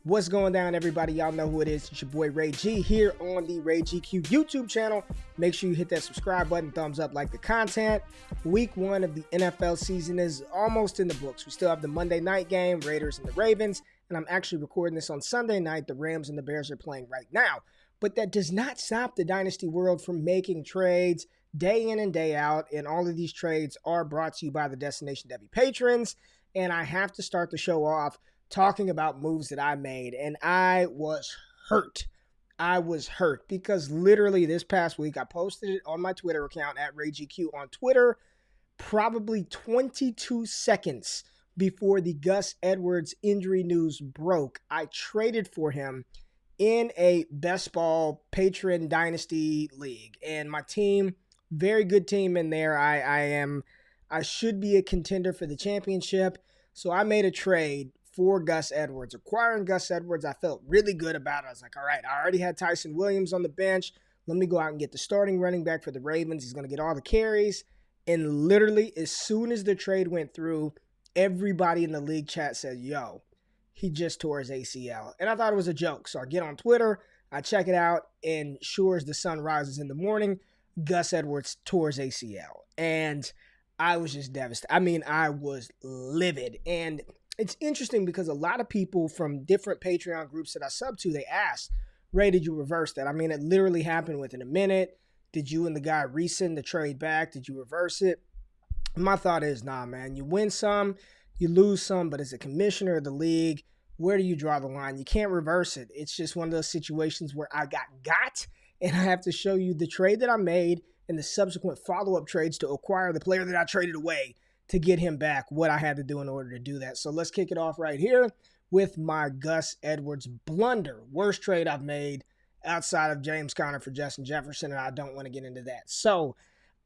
What's going down, everybody? Y'all know who it is. It's your boy Ray G here on the Ray GQ YouTube channel. Make sure you hit that subscribe button, thumbs up, like the content. Week 1 of the NFL season is almost in the books. We still have the Monday night game, Raiders and the Ravens, and I'm actually recording this on Sunday night. The Rams and the Bears are playing right now. But that does not stop the Dynasty world from making trades day in and day out, and all of these trades are brought to you by the Destination Debbie patrons. And I have to start the show off talking about moves that I made, and I was hurt. I was hurt because literally this past week I posted it on my Twitter account at RayGQ on Twitter, probably 22 seconds before the Gus Edwards injury news broke. I traded for him in a best ball patron dynasty league, and my team, very good team in there. I should be a contender for the championship, so I made a trade for Gus Edwards. Acquiring Gus Edwards, I felt really good about it. I was like, all right, I already had Tyson Williams on the bench. Let me go out and get the starting running back for the Ravens. He's going to get all the carries. And literally, as soon as the trade went through, everybody in the league chat said, yo, he just tore his ACL. And I thought it was a joke. So I get on Twitter, I check it out, and sure as the sun rises in the morning, Gus Edwards tore his ACL. And I was just devastated. I mean, I was livid. And it's interesting because a lot of people from different Patreon groups that I sub to, they asked, Ray, did you reverse that? I mean, it literally happened within a minute. Did you and the guy rescind the trade back? Did you reverse it? My thought is, nah, man. You win some, you lose some, but as a commissioner of the league, where do you draw the line? You can't reverse it. It's just one of those situations where I got, and I have to show you the trade that I made and the subsequent follow-up trades to acquire the player that I traded away to get him back, what I had to do in order to do that. So let's kick it off right here with my Gus Edwards blunder. Worst trade I've made outside of James Conner for Justin Jefferson, and I don't want to get into that. So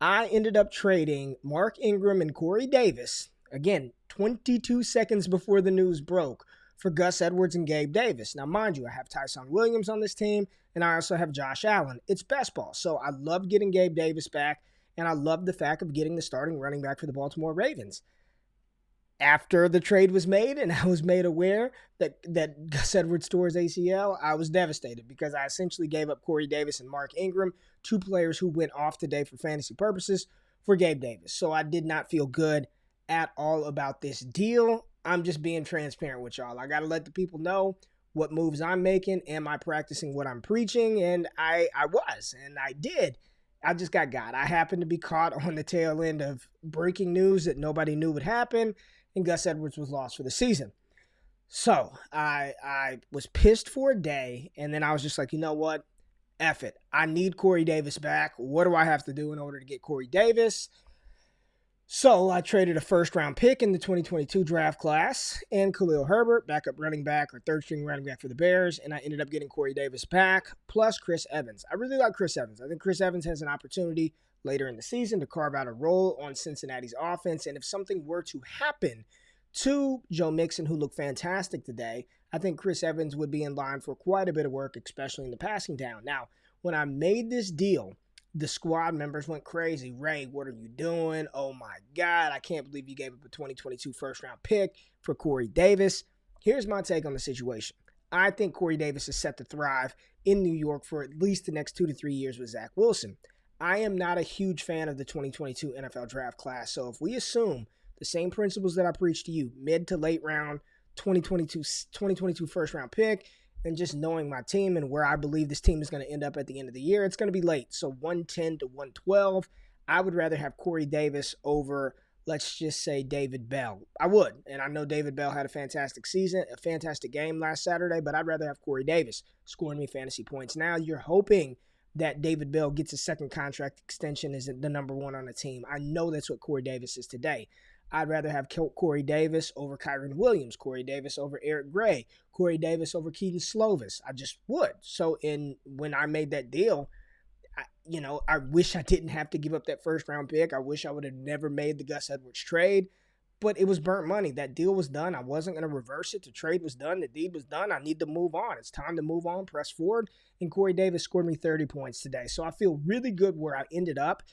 I ended up trading Mark Ingram and Corey Davis, again, 22 seconds before the news broke, for Gus Edwards and Gabe Davis. Now, mind you, I have Tyson Williams on this team, and I also have Josh Allen. It's best ball. So I love getting Gabe Davis back, and I love the fact of getting the starting running back for the Baltimore Ravens. After the trade was made and I was made aware that Gus Edwards tore his ACL, I was devastated because I essentially gave up Corey Davis and Mark Ingram, two players who went off today for fantasy purposes, for Gabe Davis. So I did not feel good at all about this deal. I'm just being transparent with y'all. I got to let the people know what moves I'm making. Am I practicing what I'm preaching? And I was, and I did. I just got. I happened to be caught on the tail end of breaking news that nobody knew would happen, and Gus Edwards was lost for the season. So I was pissed for a day, and then I was just like, you know what? F it. I need Corey Davis back. What do I have to do in order to get Corey Davis? So I traded a first-round pick in the 2022 draft class and Khalil Herbert, backup running back or third-string running back for the Bears, and I ended up getting Corey Davis back, plus Chris Evans. I really like Chris Evans. I think Chris Evans has an opportunity later in the season to carve out a role on Cincinnati's offense, and if something were to happen to Joe Mixon, who looked fantastic today, I think Chris Evans would be in line for quite a bit of work, especially in the passing down. Now, when I made this deal, the squad members went crazy. Ray, what are you doing? Oh my God, I can't believe you gave up a 2022 first-round pick for Corey Davis. Here's my take on the situation. I think Corey Davis is set to thrive in New York for at least the next 2 to 3 years with Zach Wilson. I am not a huge fan of the 2022 NFL draft class, so if we assume the same principles that I preach to you, mid to late round 2022 first-round pick, and just knowing my team and where I believe this team is going to end up at the end of the year, it's going to be late. So 110 to 112, I would rather have Corey Davis over, let's just say, David Bell. I would. And I know David Bell had a fantastic season, a fantastic game last Saturday, but I'd rather have Corey Davis scoring me fantasy points. Now you're hoping that David Bell gets a second contract extension as the number one on the team. I know that's what Corey Davis is today. I'd rather have Corey Davis over Kyren Williams, Corey Davis over Eric Gray, Corey Davis over Keaton Slovis. I just would. So when I made that deal, I wish I didn't have to give up that first-round pick. I wish I would have never made the Gus Edwards trade, but it was burnt money. That deal was done. I wasn't going to reverse it. The trade was done. The deed was done. I need to move on. It's time to move on, press forward, and Corey Davis scored me 30 points today. So I feel really good where I ended up.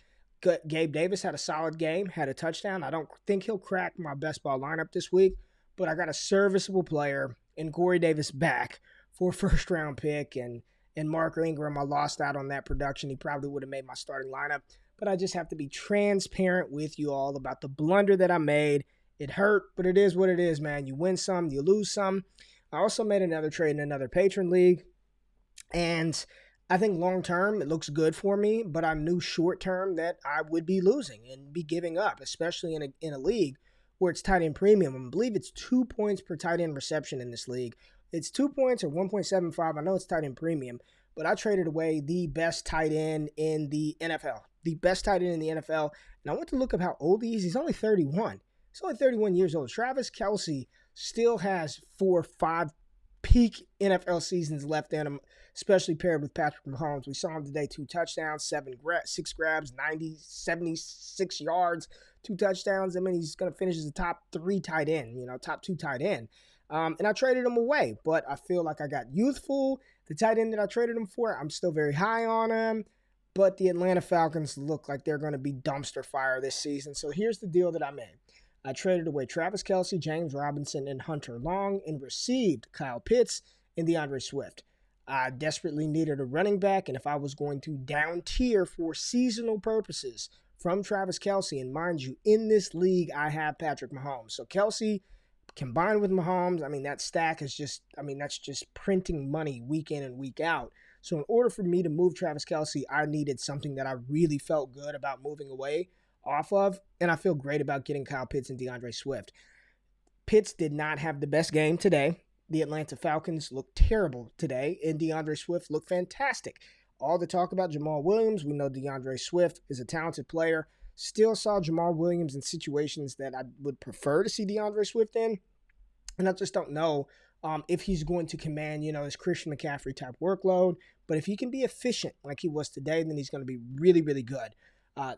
Gabe Davis had a solid game, had a touchdown. I don't think he'll crack my best ball lineup this week, but I got a serviceable player and Corey Davis back for a first-round pick, and Mark Ingram, I lost out on that production. He probably would have made my starting lineup, but I just have to be transparent with you all about the blunder that I made. It hurt, but it is what it is, man. You win some, you lose some. I also made another trade in another patron league, and I think long-term it looks good for me, but I knew short-term that I would be losing and be giving up, especially in a league where it's tight end premium. I believe it's 2 points per tight end reception in this league. It's 2 points or 1.75. I know it's tight end premium, but I traded away the best tight end in the NFL. The best tight end in the NFL. And I went to look up how old he is. He's only 31. He's only 31 years old. Travis Kelce still has 4 or 5 peak NFL seasons left in him, especially paired with Patrick Mahomes. We saw him today, 2 touchdowns, 6 grabs, 76 yards, 2 touchdowns. I mean, he's going to finish as a top 3 tight end, top 2 tight end. And I traded him away, but I feel like I got youthful. The tight end that I traded him for, I'm still very high on him, but the Atlanta Falcons look like they're going to be dumpster fire this season. So here's the deal that I made. I traded away Travis Kelce, James Robinson, and Hunter Long, and received Kyle Pitts and DeAndre Swift. I desperately needed a running back, and if I was going to down tier for seasonal purposes from Travis Kelce, and mind you, in this league, I have Patrick Mahomes. So Kelce combined with Mahomes, I mean, that stack is that's just printing money week in and week out. So in order for me to move Travis Kelce, I needed something that I really felt good about moving away off of, and I feel great about getting Kyle Pitts and DeAndre Swift. Pitts did not have the best game today. The Atlanta Falcons looked terrible today, and DeAndre Swift looked fantastic. All the talk about Jamal Williams, we know DeAndre Swift is a talented player. Still saw Jamal Williams in situations that I would prefer to see DeAndre Swift in, and I just don't know if he's going to command, his Christian McCaffrey type workload. But if he can be efficient like he was today, then he's going to be really, really good.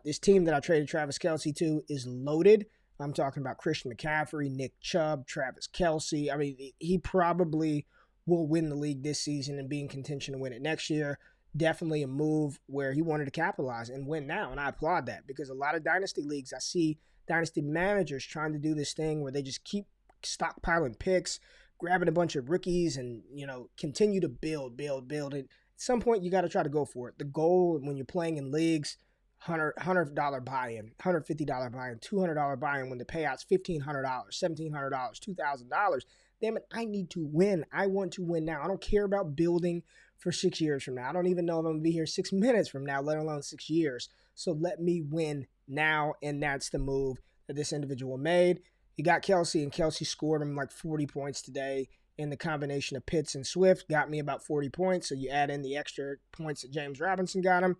This team that I traded Travis Kelce to is loaded. I'm talking about Christian McCaffrey, Nick Chubb, Travis Kelce. I mean, he probably will win the league this season and be in contention to win it next year. Definitely a move where he wanted to capitalize and win now, and I applaud that because a lot of dynasty leagues, I see dynasty managers trying to do this thing where they just keep stockpiling picks, grabbing a bunch of rookies, and continue to build. And at some point, you got to try to go for it. The goal when you're playing in leagues, $100 buy-in, $150 buy-in, $200 buy-in when the payout's $1,500, $1,700, $2,000. Damn it, I need to win. I want to win now. I don't care about building for 6 years from now. I don't even know if I'm going to be here 6 minutes from now, let alone 6 years. So let me win now, and that's the move that this individual made. He got Kelce, and Kelce scored him like 40 points today. And the combination of Pitts and Swift got me about 40 points. So you add in the extra points that James Robinson got him.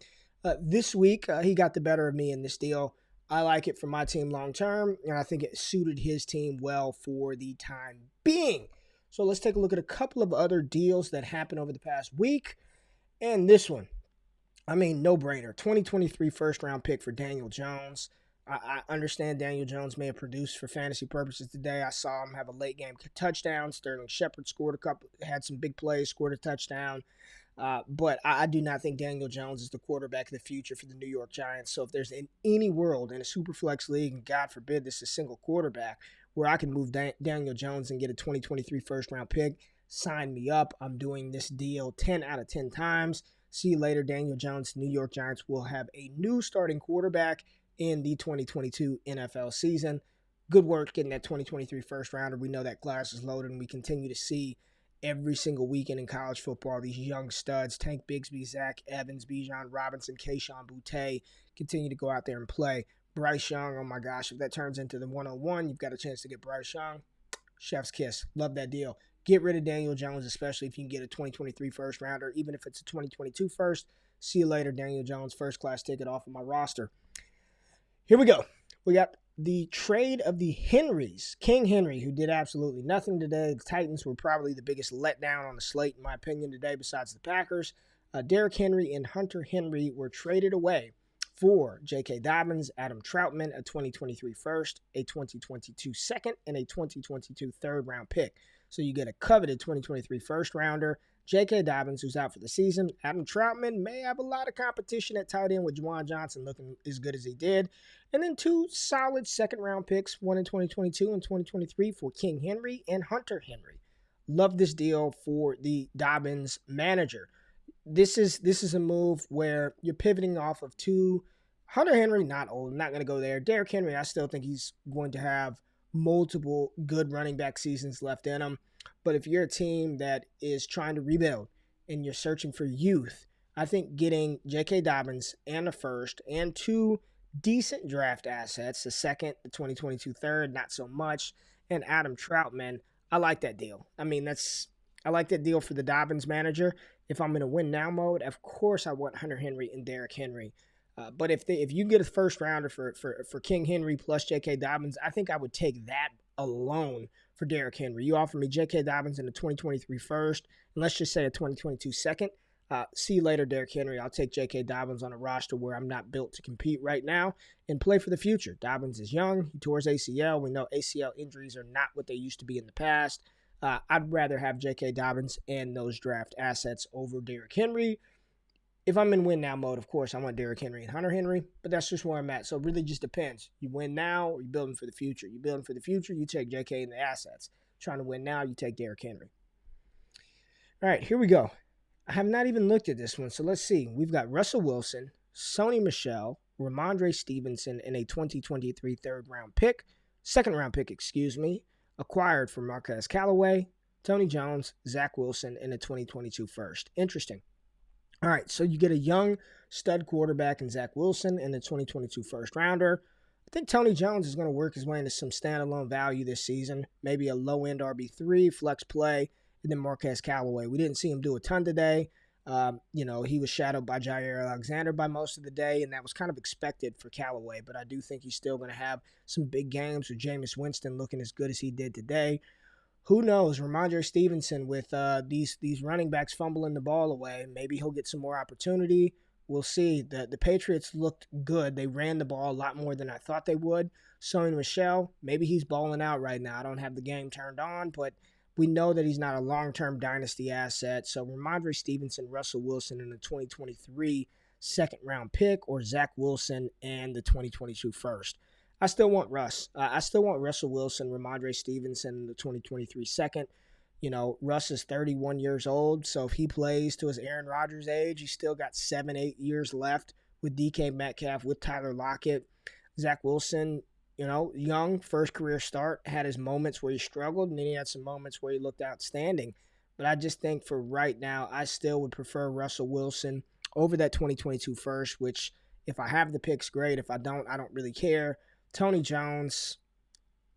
This week, he got the better of me in this deal. I like it for my team long term, and I think it suited his team well for the time being. So let's take a look at a couple of other deals that happened over the past week. And this one, no-brainer. 2023 first-round pick for Daniel Jones. I understand Daniel Jones may have produced for fantasy purposes today. I saw him have a late-game touchdown. Sterling Shepard had some big plays, scored a touchdown. But I do not think Daniel Jones is the quarterback of the future for the New York Giants. So if there's in any world in a Superflex league, and God forbid this is a single quarterback, where I can move Daniel Jones and get a 2023 first-round pick, sign me up. I'm doing this deal 10 out of 10 times. See you later, Daniel Jones. New York Giants will have a new starting quarterback in the 2022 NFL season. Good work getting that 2023 first-rounder. We know that class is loaded, and we continue to see every single weekend in college football, these young studs, Tank Bigsby, Zach Evans, Bijan Robinson, Kayshon Boutte, continue to go out there and play. Bryce Young, oh my gosh, if that turns into the 101, you've got a chance to get Bryce Young. Chef's kiss. Love that deal. Get rid of Daniel Jones, especially if you can get a 2023 first rounder, even if it's a 2022 first. See you later, Daniel Jones, first class ticket off of my roster. Here we go. We got the trade of the Henrys. King Henry, who did absolutely nothing today. The Titans were probably the biggest letdown on the slate, in my opinion, today, besides the Packers. Derrick Henry and Hunter Henry were traded away for J.K. Dobbins, Adam Troutman, a 2023 first, a 2022 second, and a 2022 third-round pick. So you get a coveted 2023 first-rounder, J.K. Dobbins, who's out for the season. Adam Troutman may have a lot of competition at tight end with Juwan Johnson looking as good as he did. And then 2 solid second-round picks, one in 2022 and 2023 for King Henry and Hunter Henry. Love this deal for the Dobbins manager. This is a move where you're pivoting off of two. Hunter Henry, not old, not going to go there. Derrick Henry, I still think he's going to have multiple good running back seasons left in him. But if you're a team that is trying to rebuild and you're searching for youth, I think getting J.K. Dobbins and the first and two decent draft assets, the second, the 2022 third, not so much, and Adam Troutman, I like that deal. I like that deal for the Dobbins manager. If I'm in a win now mode, of course I want Hunter Henry and Derrick Henry. But if you get a first rounder for King Henry plus J.K. Dobbins, I think I would take that alone for Derrick Henry. You offer me J.K. Dobbins in the 2023 first, and let's just say a 2022 second. See you later, Derrick Henry. I'll take J.K. Dobbins on a roster where I'm not built to compete right now and play for the future. Dobbins is young. He tore his ACL. We know ACL injuries are not what they used to be in the past. I'd rather have J.K. Dobbins and those draft assets over Derrick Henry. If I'm in win now mode, of course, I want Derrick Henry and Hunter Henry, but that's just where I'm at. So it really just depends. You win now or you're building for the future. You're building for the future, you take J.K. and the assets. Trying to win now, you take Derrick Henry. All right, here we go. I have not even looked at this one, so let's see. We've got Russell Wilson, Sony Michel, Ramondre Stevenson, and a 2023 second round pick, acquired from Marquez Callaway, Tony Jones, Zach Wilson, and a 2022 first. Interesting. All right, so you get a young stud quarterback in Zach Wilson and the 2022 first rounder. I think Tony Jones is going to work his way into some standalone value this season, maybe a low-end RB3, flex play, and then Marquez Callaway. We didn't see him do a ton today. He was shadowed by Jair Alexander by most of the day, and that was kind of expected for Callaway, but I do think he's still going to have some big games with Jameis Winston looking as good as he did today. Who knows? Ramondre Stevenson with these running backs fumbling the ball away. Maybe he'll get some more opportunity. We'll see. The Patriots looked good. They ran the ball a lot more than I thought they would. Sony Michel, maybe he's balling out right now. I don't have the game turned on, but we know that he's not a long-term dynasty asset. So Ramondre Stevenson, Russell Wilson in the 2023 second-round pick, or Zach Wilson and the 2022 first. I still want Russ. I still want Russell Wilson, Ramondre Stevenson in the 2023 second. Russ is 31 years old, so if he plays to his Aaron Rodgers age, he's still got 7-8 years left with DK Metcalf, with Tyler Lockett. Zach Wilson, young, first career start, had his moments where he struggled, and then he had some moments where he looked outstanding. But I just think for right now, I still would prefer Russell Wilson over that 2022 first, which if I have the picks, great. If I don't really care. Tony Jones,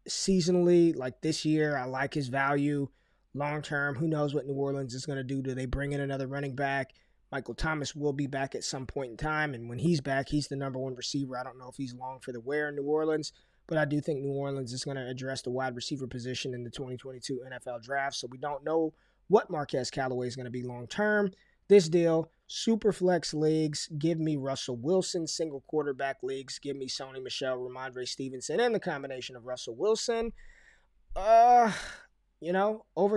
seasonally, like this year, I like his value. Long-term, who knows what New Orleans is going to do? Do they bring in another running back? Michael Thomas will be back at some point in time, and when he's back, he's the number one receiver. I don't know if he's long for the wear in New Orleans, but I do think New Orleans is going to address the wide receiver position in the 2022 NFL draft, so we don't know what Marquez Callaway is going to be long-term. This deal, super flex leagues, give me Russell Wilson. Single quarterback leagues, give me Sony Michel, Ramondre Stevenson, and the combination of Russell Wilson. Over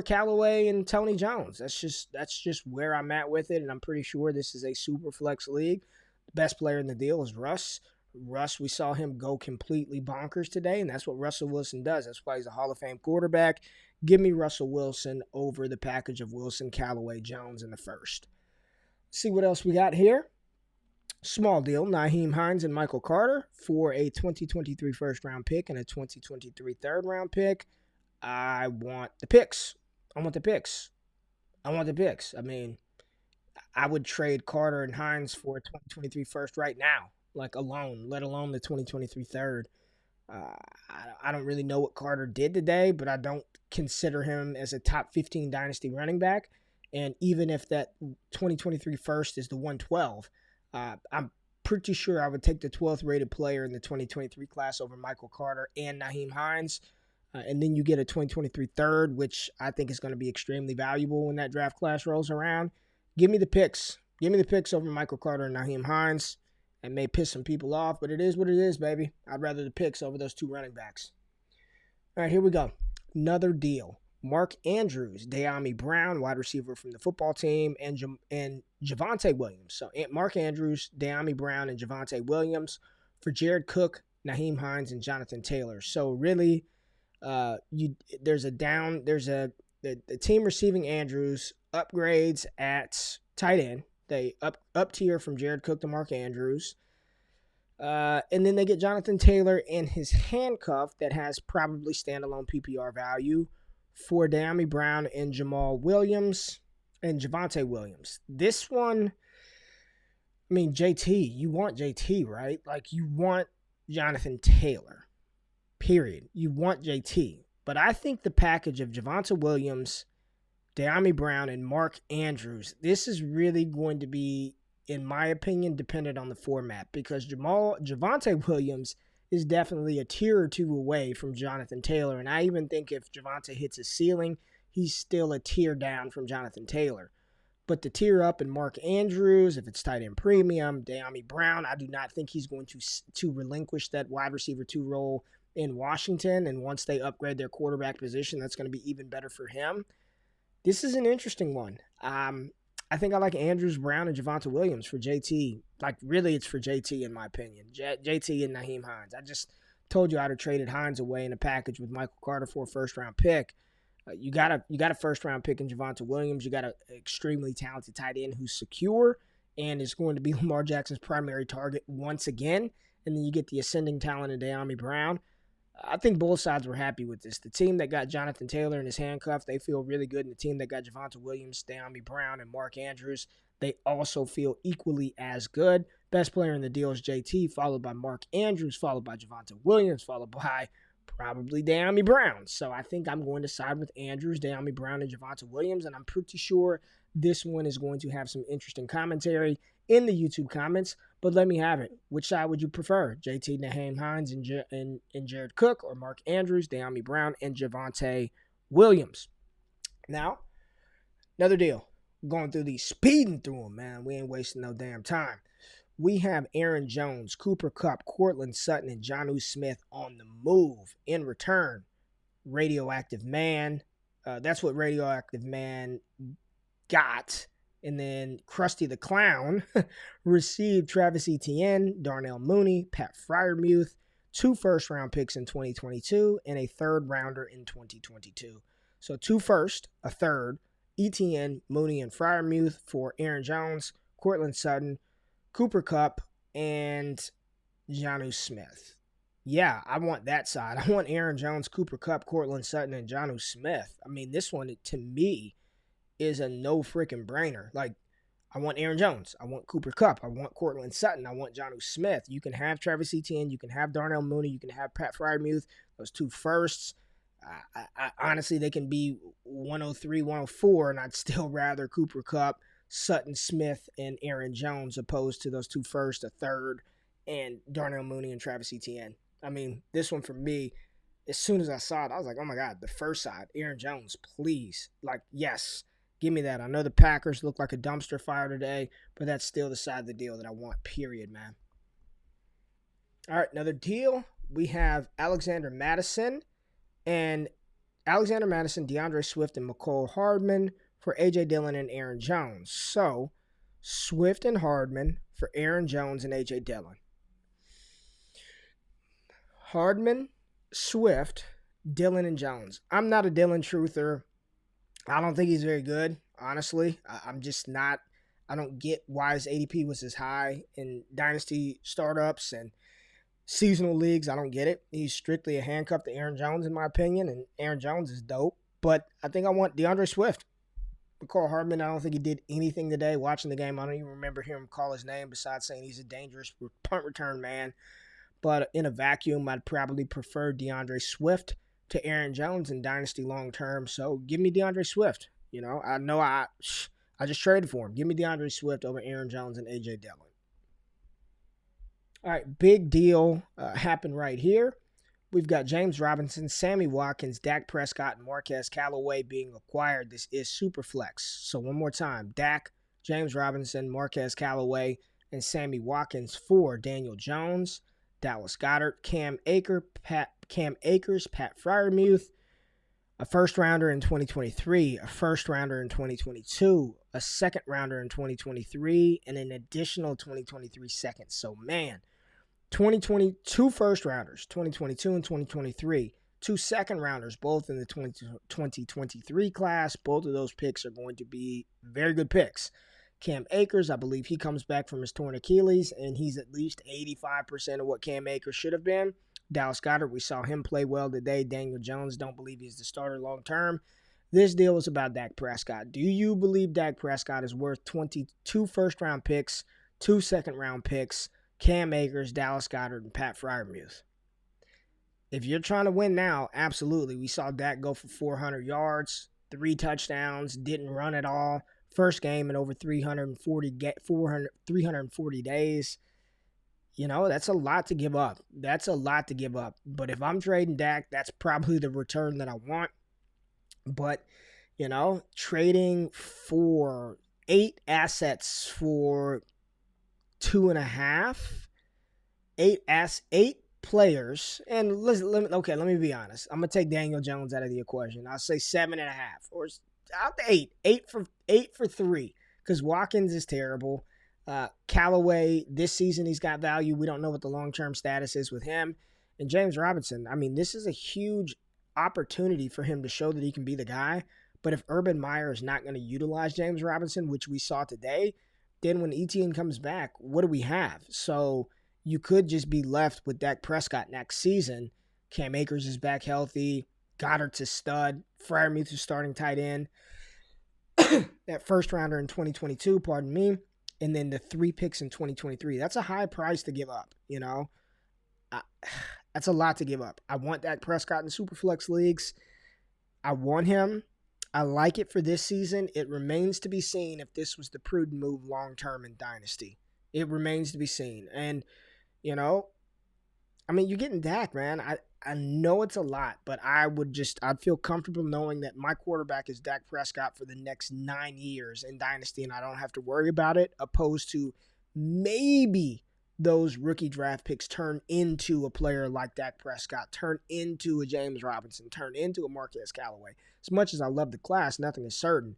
Callaway and Tony Jones. That's just where I'm at with it, and I'm pretty sure this is a super flex league. The best player in the deal is Russ. We saw him go completely bonkers today, and that's what Russell Wilson does. That's why he's a Hall of Fame quarterback. Give me Russell Wilson over the package of Wilson, Callaway, Jones in the first. See what else we got here. Small deal, Nyheim Hines and Michael Carter for a 2023 first-round pick and a 2023 third-round pick. I want the picks. I mean, I would trade Carter and Hines for a 2023 first right now, like alone, let alone the 2023 third. I don't really know what Carter did today, but I don't consider him as a top 15 dynasty running back. And even if that 2023 first is the 112, I'm pretty sure I would take the 12th rated player in the 2023 class over Michael Carter and Nyheim Hines. And then you get a 2023 third, which I think is going to be extremely valuable when that draft class rolls around. Give me the picks. Give me the picks over Michael Carter and Nyheim Hines. It may piss some people off, but it is what it is, baby. I'd rather the picks over those two running backs. All right, here we go. Another deal. Mark Andrews, De'Ami Brown, wide receiver from the football team, and Javonta Williams. So Mark Andrews, De'Ami Brown, and Javonta Williams for Jared Cook, Nyheim Hines, and Jonathan Taylor. So really, there's a the team receiving Andrews upgrades at tight end. They up tier from Jared Cook to Mark Andrews. And then they get Jonathan Taylor in his handcuff that has probably standalone PPR value for Dyami Brown and Jamal Williams and Javonta Williams. This one, I mean, JT, you want JT, right? Like, you want Jonathan Taylor, period. You want JT. But I think the package of Javonta Williams, Dyami Brown, and Mark Andrews, this is really going to be, in my opinion, dependent on the format, because Javonta Williams is definitely a tier or two away from Jonathan Taylor. And I even think if Javonta hits a ceiling, he's still a tier down from Jonathan Taylor. But the tier up in Mark Andrews, if it's tight end premium, Dyami Brown, I do not think he's going to relinquish that wide receiver 2 role in Washington. And once they upgrade their quarterback position, that's going to be even better for him. This is an interesting one. I think I like Andrews, Brown, and Javonta Williams for JT. Like, really, it's for JT, in my opinion. JT and Nyheim Hines. I just told you I'd have traded Hines away in a package with Michael Carter for a first-round pick. You got a first-round pick in Javonta Williams. You got an extremely talented tight end who's secure and is going to be Lamar Jackson's primary target once again. And then you get the ascending talent in Dyami Brown. I think both sides were happy with this. The team that got Jonathan Taylor in his handcuff, they feel really good. And the team that got Javonta Williams, Dyami Brown, and Mark Andrews, they also feel equally as good. Best player in the deal is JT, followed by Mark Andrews, followed by Javonta Williams, followed by probably Dyami Brown. So I think I'm going to side with Andrews, Dyami Brown, and Javonta Williams, and I'm pretty sure this one is going to have some interesting commentary in the YouTube comments, but let me have it. Which side would you prefer? JT, Nyheim Hines, and Jared Cook, or Mark Andrews, Dyami Brown, and Javonta Williams? Now, another deal. Going through these, speeding through them, man. We ain't wasting no damn time. We have Aaron Jones, Cooper Kupp, Courtland Sutton, and Jonnu Smith on the move. In return, Radioactive Man. That's what Radioactive Man got. And then Krusty the Clown received Travis Etienne, Darnell Mooney, Pat Freiermuth, 2 first-round picks in 2022, and a third-rounder in 2022. So 2 first, a third, Etienne, Mooney, and Freiermuth for Aaron Jones, Courtland Sutton, Cooper Kupp, and Jonnu Smith. Yeah, I want that side. I want Aaron Jones, Cooper Kupp, Courtland Sutton, and Jonnu Smith. I mean, this one, to me, is a no freaking brainer. Like, I want Aaron Jones. I want Cooper Kupp. I want Courtland Sutton. I want Jonnu Smith. You can have Travis Etienne. You can have Darnell Mooney. You can have Pat Freiermuth. Those 2 firsts. I honestly, they can be 103, 104, and I'd still rather Cooper Kupp, Sutton, Smith, and Aaron Jones opposed to those 2 first, a third, and Darnell Mooney and Travis Etienne. I mean, this one for me, as soon as I saw it, I was like, oh my God, the first side, Aaron Jones, please. Like, yes, give me that. I know the Packers look like a dumpster fire today, but that's still the side of the deal that I want, period, man. All right, another deal. We have Alexander Mattison, DeAndre Swift, and McCole Hardman for A.J. Dillon and Aaron Jones. So, Swift and Hardman for Aaron Jones and A.J. Dillon. Hardman, Swift, Dillon, and Jones. I'm not a Dillon truther. I don't think he's very good, honestly. I'm just not. I don't get why his ADP was as high in Dynasty startups and seasonal leagues. I don't get it. He's strictly a handcuff to Aaron Jones, in my opinion, and Aaron Jones is dope. But I think I want DeAndre Swift. McCall Hardman, I don't think he did anything today. Watching the game, I don't even remember hearing him call his name besides saying he's a dangerous punt return man. But in a vacuum, I'd probably prefer DeAndre Swift to Aaron Jones in Dynasty long term. So give me DeAndre Swift. You know I just traded for him. Give me DeAndre Swift over Aaron Jones and A.J. Dillon. All right, big deal happened right here. We've got James Robinson, Sammy Watkins, Dak Prescott, and Marquez Callaway being acquired. This is Superflex. So one more time, Dak, James Robinson, Marquez Callaway, and Sammy Watkins for Daniel Jones, Dallas Goedert, Cam Akers, Pat Freiermuth, a first-rounder in 2023, a first-rounder in 2022, a second-rounder in 2023, and an additional 2023 second. So, man, 2022 first-rounders, 2022 and 2023, 2 second-rounders, both in the 2023 class. Both of those picks are going to be very good picks. Cam Akers, I believe he comes back from his torn Achilles, and he's at least 85% of what Cam Akers should have been. Dallas Goedert, we saw him play well today. Daniel Jones, don't believe he's the starter long-term. This deal is about Dak Prescott. Do you believe Dak Prescott is worth 22 first-round picks, 2 second-round picks, Cam Akers, Dallas Goedert, and Pat Freiermuth? If you're trying to win now, absolutely. We saw Dak go for 400 yards, 3 touchdowns, didn't run at all. First game in over 340 days. You know, that's a lot to give up. But if I'm trading Dak, that's probably the return that I want. But, you know, trading for 8 assets for 2.5, 8 players, and let me be honest. I'm gonna take Daniel Jones out of the equation. I'll say 7.5, or out to 8. 8 for 3, because Watkins is terrible. Callaway, this season he's got value. We don't know what the long-term status is with him. And James Robinson, I mean, this is a huge opportunity for him to show that he can be the guy. But if Urban Meyer is not going to utilize James Robinson, which we saw today, then when ETN comes back, what do we have? So you could just be left with Dak Prescott next season. Cam Akers is back healthy. Goddard's a stud. Freiermuth is starting tight end. That first rounder in 2022, pardon me. And then the 3 picks in 2023. That's a high price to give up, you know. That's a lot to give up. I want Dak Prescott in Superflex leagues. I want him. I like it for this season. It remains to be seen if this was the prudent move long-term in Dynasty. It remains to be seen. And, you know, I mean, you're getting Dak, man. I know it's a lot, but I'd feel comfortable knowing that my quarterback is Dak Prescott for the next 9 years in Dynasty, and I don't have to worry about it, opposed to maybe those rookie draft picks turn into a player like Dak Prescott, turn into a James Robinson, turn into a Marquez Callaway. As much as I love the class, nothing is certain.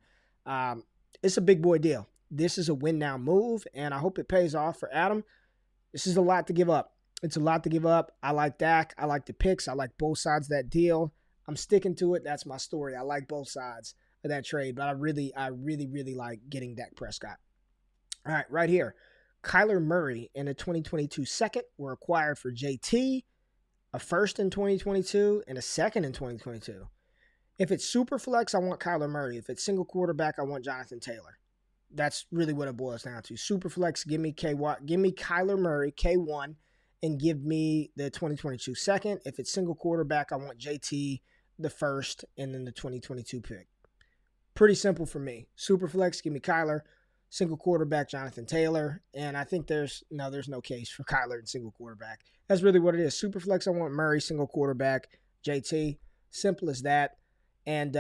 It's a big boy deal. This is a win-now move, and I hope it pays off for Adam. This is a lot to give up. It's a lot to give up. I like Dak. I like the picks. I like both sides of that deal. I'm sticking to it. That's my story. I like both sides of that trade, but I really like getting Dak Prescott. All right, right here. Kyler Murray and a 2022 second were acquired for JT, a first in 2022, and a second in 2022. If it's super flex, I want Kyler Murray. If it's single quarterback, I want Jonathan Taylor. That's really what it boils down to. Super flex, give me Kyler Murray, K1, and give me the 2022 second. If it's single quarterback, I want JT, the first, and then the 2022 pick. Pretty simple for me. Super flex, give me Kyler. Single quarterback, Jonathan Taylor. And I think there's no case for Kyler and single quarterback. That's really what it is. Super flex, I want Murray. Single quarterback, JT. Simple as that. And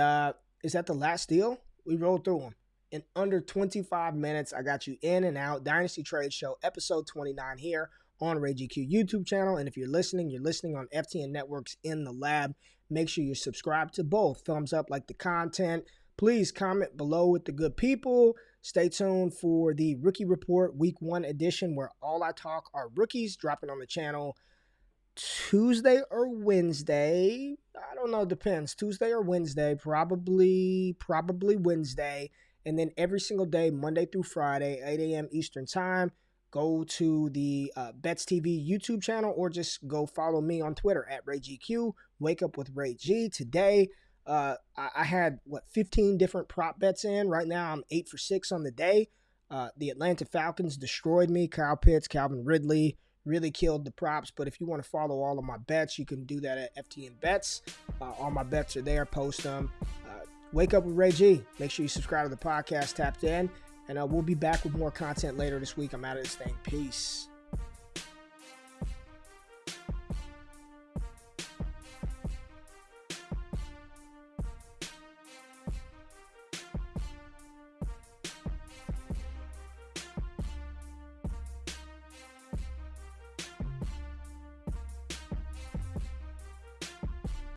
is that the last deal? We rolled through them. In under 25 minutes, I got you in and out. Dynasty Trade Show, episode 29 here on Ray GQ YouTube channel. And if you're listening on FTN Network's In the Lab. Make sure you subscribe to both. Thumbs up, like the content. Please comment below with the good people. Stay tuned for the Rookie Report Week 1 edition, where all I talk are rookies, dropping on the channel Tuesday or Wednesday. I don't know, it depends. Tuesday or Wednesday, probably Wednesday. And then every single day, Monday through Friday, 8 a.m. Eastern Time, go to the Bets TV YouTube channel, or just go follow me on Twitter at RayGQ. Wake up with Ray G. Today, I had 15 different prop bets in. Right now I'm 8 for 6 on the day. The Atlanta Falcons destroyed me. Kyle Pitts, Calvin Ridley really killed the props. But if you want to follow all of my bets, you can do that at FTN Bets. All my bets are there. Post them. Wake up with Ray G. Make sure you subscribe to the podcast, Tapped In, and we'll be back with more content later this week. I'm out of this thing. Peace.